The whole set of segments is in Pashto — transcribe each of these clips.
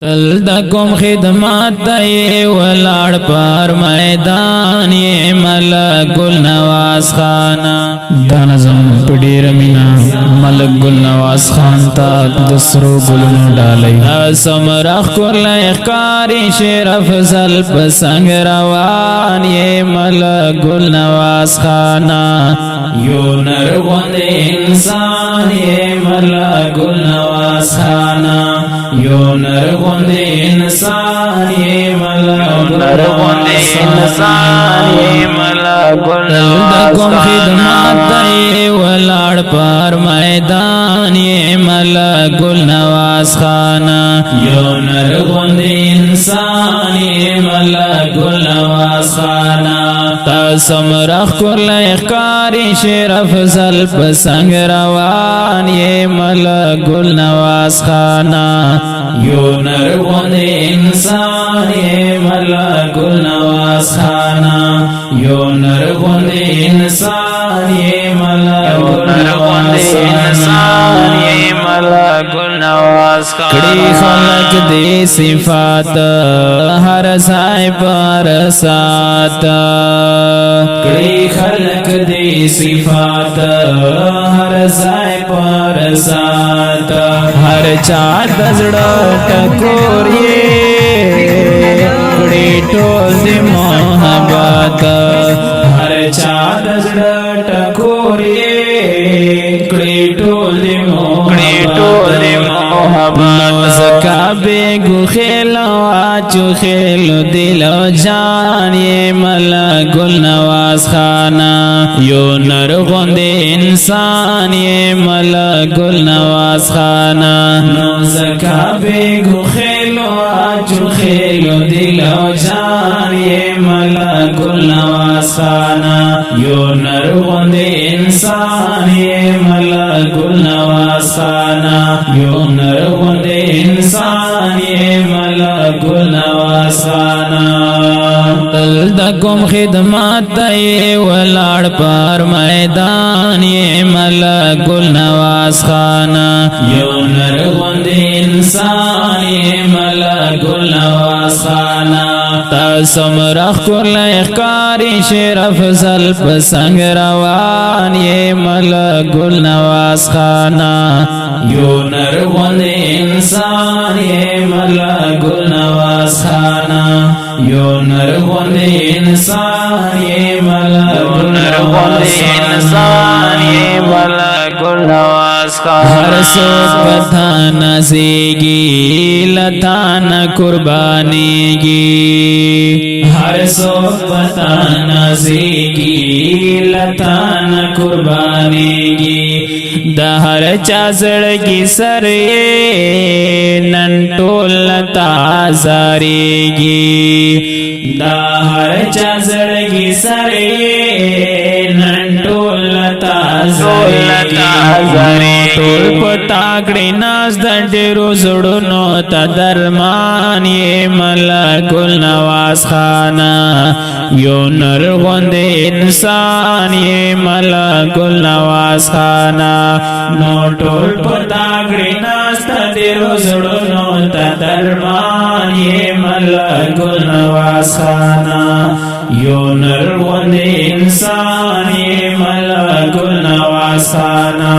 تل د کوم خدمات دی ولاړ پر میدان یې ملک گل نواز خانا دا نظم په ډېره مینه ملک گل نواز خان ته د سرو ګلونو ډالۍ سمره ښکلی ښکاري شیر افضل په څنګ روان یې ملک گل نواز خانا یو نر غوندې انسان یې ملک گل نواز خانا یو نر غوندې انسان یې ملک گل نواز خانا خدمات دی ولاړ پر میدان یې ملک گل نواز خانا یو نر غوندې انسان یې ملک گل نواز خانا تا سمره ښکلی ښکاري شیر افضل په څنګ روان یې ملک گل نواز خانا یو نر غوندې انسان یې ملک گل نواز خانا یو نر غوندې انسان یې ملک گل نواز خانا کړي خلق دې صفات هر ځای پر سات کړي خلق دې صفات هر ځای پر سات هر چا د زړه ټکور یې کړي ټول دې محبت هر چا د زړه ټکور یې کړي ټول دې زکا بیگو خیلو آچو خیلو دلو جان یہ ملک گل نواز خانا یو نر غوند انسان یہ ملک گل نواز خانا زکا بیگو خیلو آچو خیلو دلو جان یہ ملک گل نواز خانا یو نر غوند انسان یہ ملک گل نواز خانا یو نر غوند انسان یہ ملک گل نواز خانا تل د کوم خدمات دی ولاړ پر میدان یې ملک گل نواز خانا یو نر غوند انسان یې ملک گل نواز خانا تا سمره ښکلی ښکاري شیر افضل په څنګ روان یې ملک گل نواز خانا یو نر غوند انسان یې ملک گل نواز خانا یو نر غوند انسان یې ملک گل نواز خانا هر څوک پتا نازیږي لتا نه قربانیږي هر څوک پتا نازیږي لتا نه قربانیږي د هر چا زړګي سر یې نن ټول لتا زاریږي د هر چا زړګي سر یې نن ټول لتا زاریږي ټول پتا کړي ناز د ډېرو زړونو ته درمان یې ملک گل نواز خانا یو نر غوند انسان یې ملک گل نواز خانا نو ټول پتا کړي ناز د ډېرو زړونو ته درمان یې ملک گل نواز خانا یو نر غوند انسان یې ملک گل نواز خانا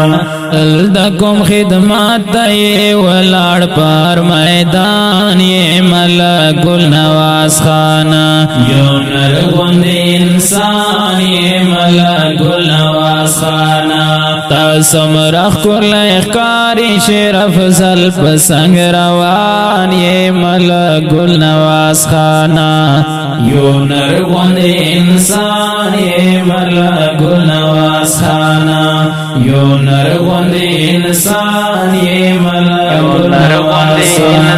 تل د کوم خدمات دی ولاړ پر میدان یې ملک گل نواز خانا یو نر غوند انسان یې ملک گل نواز خانا تا سمره ښکلی ښکاري شیر افضل په څنګ روان یې ملک گل نواز خانا یو نر غوند انسان یې ملک گل نواز خانا یو نر غوند انسان یې ملک گل نواز خانا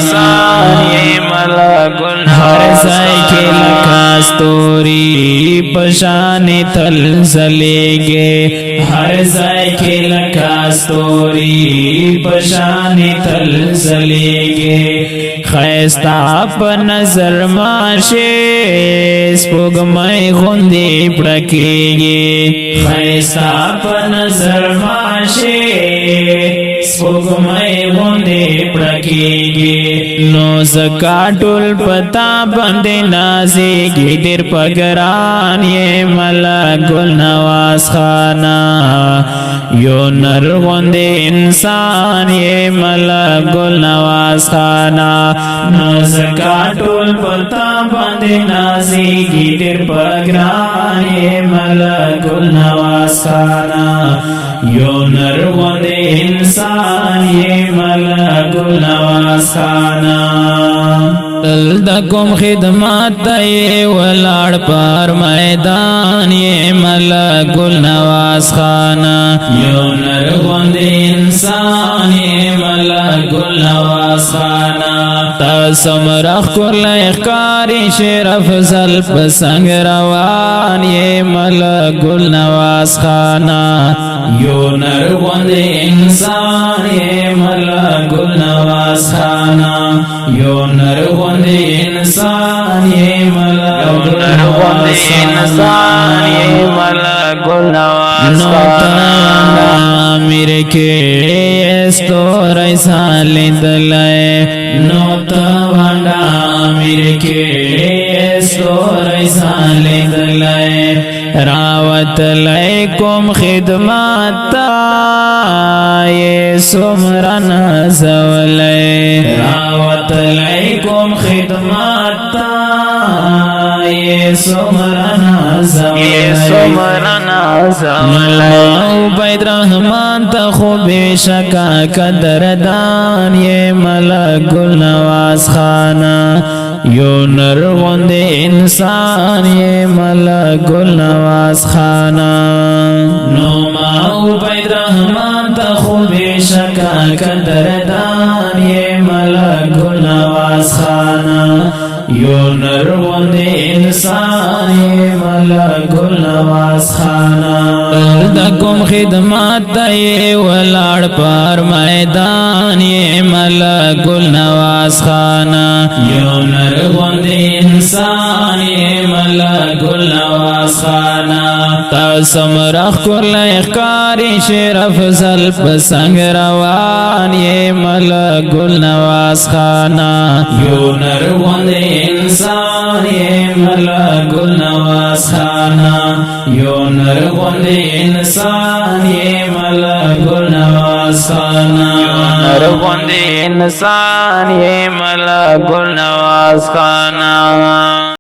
هر ځای کې لکه ستوري پشان تل ځلېږي هر ځای کې لکه ستوري پشان تل ځلېږي ښایسته په نظر ماشې سپوږمۍ غوندې پړکېږي ښایسته په نظر ماشې سپوږمۍ غوندې پړکېږي نو زکاټول پتا باندې نازیږي ډېر پګران یې ملا ګل نواز خانا یو نر غوندې انسان یې ملا ګل نواز خانا نو زکاټول پتا باندې نازیږي ډېر پګران یې ملا ګل نواز خانا یو نر غوندې انسان یې ملا ګل نواز خانا تل د کوم خدمات ته ولاړ پر میدان یې ملا ګل نواز خانا یو نر غوندې انسان یې ملا ګل نواز خانا سمرخ کل اخکاری شرف زل پسنگ روان یې ملا ګل نواز خانا یو نر غوندې انسان یې ملا ګل نواز خانا یو نر غوندې انسان یې ملا ګل نواز خانا میرے کے ستوري سالیدلای نو تا واندا میرے کے ستوري سالیدلای راوت لیکم خدمات تا یہ سمرن زولای راوت لیکم خدمات تا یہ سمرن زولای عبید رحمان تا خوب شکا قدردان یہ ملا گل نواز خانا یو نر غوندې انسان یې ملا گل نواز خانا نو ما عبید رحمان تا خوب شکا قدردان یې ملا گل نواز خانا یو نر غوندې انسان یې ملا گل نواز خانا د کوم خدمات ته ولاړ پر میدان یې ملا گل نواز خانا یو نر غوندې انسان یې ملا گل نواز خانا سمرخ کل اخکاری شرف زل پسنگ روان یې ملا گل نواز خانا یو نر غوندې انسان یې ملا گل نواز خانا یو نر غوندې انسان یې ملا گل نواز خانا نر غوندې انسان یې ملا گل نواز خانا